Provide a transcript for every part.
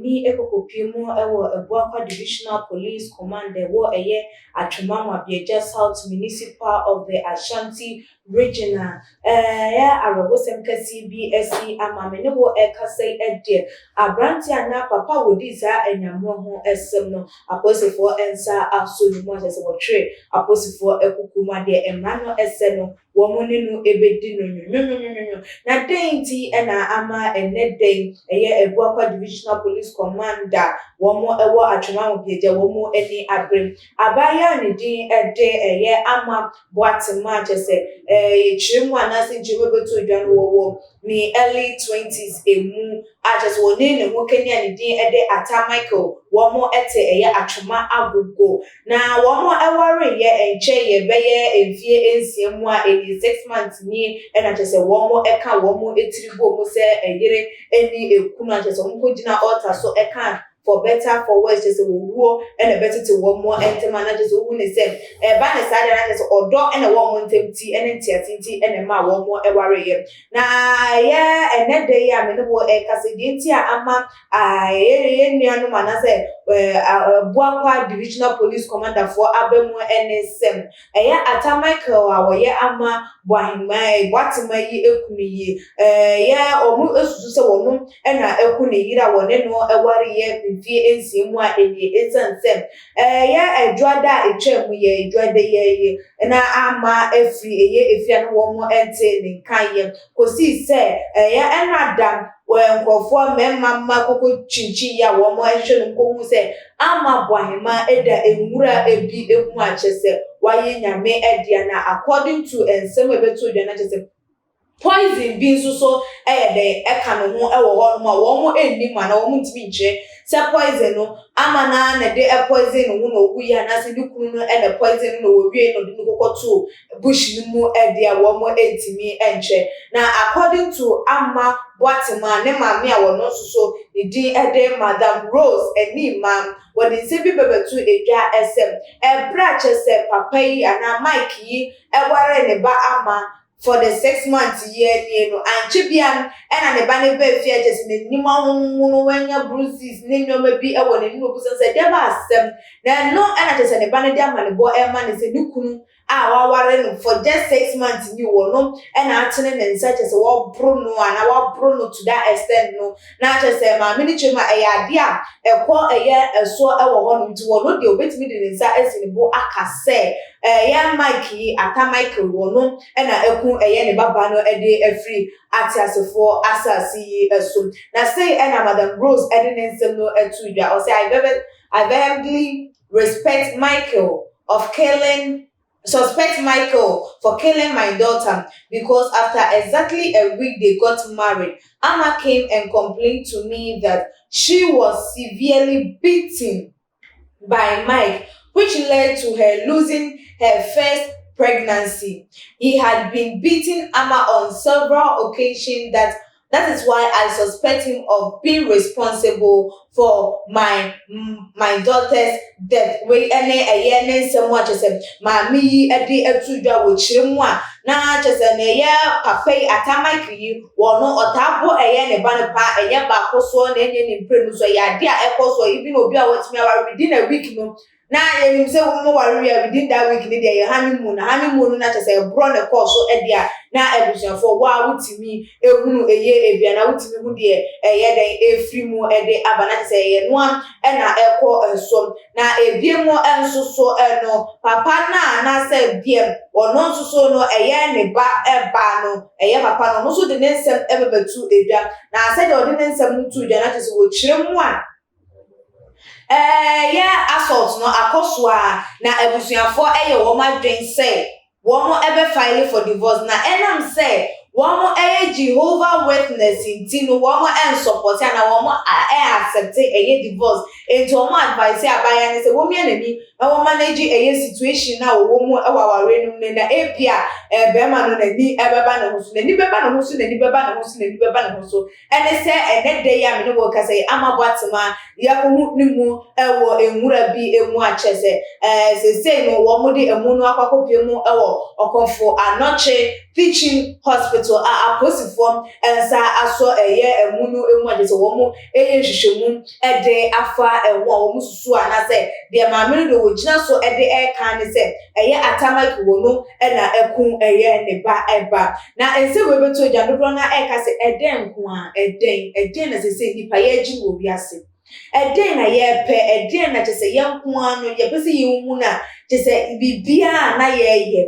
ni ekokopiemu ewo Ebuakwa Divisional Police Command ewo Atwemama Bieja South Municipal of the Ashanti Regional ya arabosem kasi BSC amame ne wo ekasai ede abranti ana papa wodi za enyamo ho esem no aposifo ensa asolumu asese wo twe aposifo ekukuma de emrano ese no wo monenu ebedi no na denti na ama eneden Ebuakwa Divisional Police Commander wo mo ewo Atwemama Bieja wo mo eni abrem abaya ne din ede ama boatima jese chirimu anase jiwebeto idwan wo ni early 20s emu just woni ne ho kani ani din ede Ata Michael wo mo ete Atwema agogo na wo mo eware enche beye enfie ensiemu a 6 months ni na jese wo mo eka wo mo etiribo mo se yire eni ekunu jese wo mo gina altar so eka for better for worse just wo and better to one more enter just who ne say ba ne side na just odo and one more tempty and entiatinti and ma one more eware na ene dey ya me no wo kasedi ama nuanu mana say Buakwa Divisional Police Commander for Abemu NSM Ata Michael ama Boahima Watima yi ekumi omu esusu se wonu na ekuni yira wone no eware vie ensiemu a esansem edwada etwam edwada na ama efri efia no wo mo ente ne kan kosi se enadam nkofo memma koko chinchi ya wo mo ehwe no kohu se ama Boahima eda enwura ebi ehu achese waye nyame edia na according to ensem ebeto dwa na chese poison bi nso so de eka no ho ewo ho no ma wo mo enni ma na wo mo ntimi nche se poison no ama na de poison no no wuya na se dukunu no na poison no wo wie no de kokoto bush no mu de a wo mo entimi enche na according to ama Boatima ne maami a wo no so di de Madam Rose eni mam wo de se bi bebetu edwa SM bra chese papa yi ana Mike yi eware ne ba ama for the 6 months year no anchibiam ena ne ba ne ba fia just ne nima hunu wanya bruises ne nyoma bi ewo ne no busan se de ba asem na no ena just ne ba ne dia ma ne bo e ma ne se dukunu waware no for just 6 months ni wo no ena atene ne nsa just wo bro no ana wo bro no to that extent no na just say ma mini chema ade a ekọ eso ewo ho no nti wo no de obetimi de nsa esini bo akase Mike Ata Michael wo no ena eku ne baba no de afri atiasefo asasi eso na say ena Madam Rose ensem no etudwa o say I vehemently respect Michael of suspect Michael for killing my daughter because after exactly a week they got married, Ama came and complained to me that she was severely beaten by Mike, which led to her losing her first pregnancy. He had been beating Ama on several occasions that is why I suspect him of being responsible for my daughter's death. We ene so much as mami edi etudwa wo chiremu a na chese ne papa Ata Michael yi wo no otabo ne ba ne pa ba koso na enye ni mpre no so ya de a ekoso even obi a watimi aware within a week no na enim se wo mo ware within that week ni de honeymoon na chese bro ne course so e dia na ebusuafo wa wutimi ehunu ebia na wutimi hu de den efri mu de abana se no na ekọ enso na ebiemo enso so no papa na se biem ono nso so no ne ba no papa no so de nsem ebebetu edwa na se de ode nsem no tu edwa na chese wo chiremu a assault no akoso a na ebusuafo wo ma dwen se wo mo file for divorce na enam say wo mo Jehovah Witness intino wo mo support na wo mo accept divorce into wo mo advice abaya ne say wo mi anani wo manage situation na wo mo waware no na ebia be ma no nani ebeba na husu nani beba na husu nani beba na husu nani beba na husu ene say ene dey ya me no wo ka say Ama Boatima ya ko hu nimu wo enwura bi emu achese say no wo mo de emu no akwakopie mu wo okonfo Anoche Teaching Hospital to aposifo ensa aso emunu emu ade so wo mo hwehwemu de afa wo mo susu anase de maame no wo gina so de kan ne se atamaki wo no na ekun ne ba eba na ense we beto gya no na ka se eden ko a eden na se nipa ye gi wo biase eden na ye pe eden na se yenko ano ye pese yenwu na se bibia na ye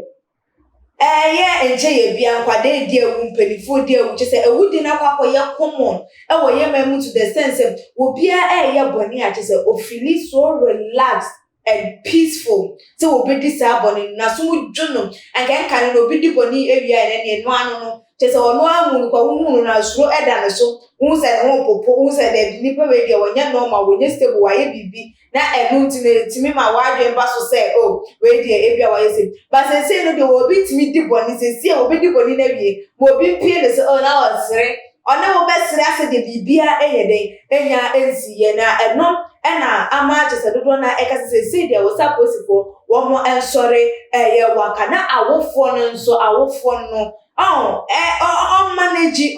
enche ye bia nkwade di ewu mpanifo di ewu se ewu di na kwakọ ye common wo ye mamu to the sense wo bia ye boni a se o feel so relaxed and peaceful so wo be di sa boni na so dwuno anka kan no bi di boni ewia ne no ano no se ono amu kwa wu na suro eda ne so wu se ne popo wu se de nipa we di wonya normal wonya stable wa ye bibi na enu timi ma wadwe mba so say oh we di ebia wa yesi but say no de wo bi timi di boni se wo bi di boni na wie mo bi pie ne so oh na o sere ona wo be sere ase de bibia den enya ensiye na eno na ama se dodo na eka se de wo saposifo wo mo ensore ye waka na awofo no nso awofo no on manage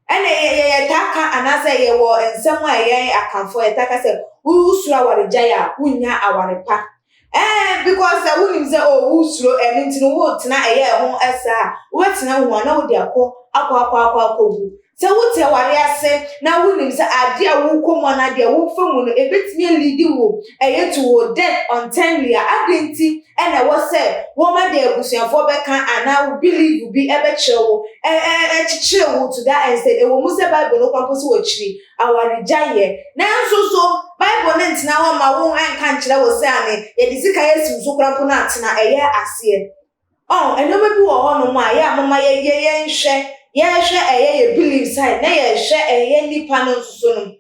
ene ye taka anase ye wo ensem a ye akanfo ye taka se usura wareja ya unya awarepa because wunim se usuro entinu wo tena ye ho esa wo tena ho na wo de akwa gu se wo te ware ase na wunim se ade a wo komo na de wo famu no ebetimi lead wo to wo death untimely adenti ene wo se wo ma de abusuafo be kan ana wo believe bi ebe chewo chichire wo to that and said wo mu se bible no kwampo so wo chiri awarejaye na nso so bible na ntina wo ma wo anka nchire wo se ane ye di sika yesu so kwampo na atena eye ase enoma bi wo ho no ma ye amama ye nhwe ye believe side na ye hwe nipa no so no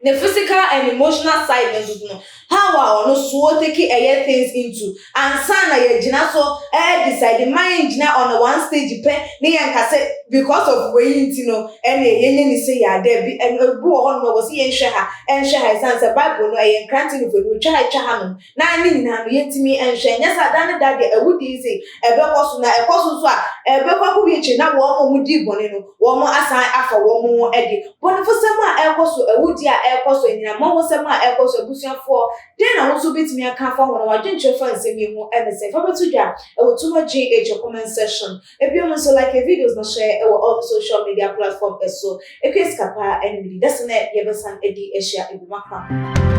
the physical and emotional side no how no so take things into and sana ye gina so decide mind gina on one stage pe ne yanka say because of way no ye ni say ya there bi bu ho no go say ye nhwe ha san say bible no ye nkranti no for twa ha no na ni nyina no yetimi nhwe nya sa dan da de awudi say koso na ekoso so a kwa bi eche na wo mo di bone no wo mo asan afa wo mo bone fo sem a ekoso awudi a ekoso nyina mo sem a ekoso abusuafo den na wo so betimi aka fa ho na wadwenche fa nsem yi ho say fa betu dwa too GH comment section ebio so like videos na share all the social media platform so ekwe skapa and that's na yebesan edi asia ebimakwa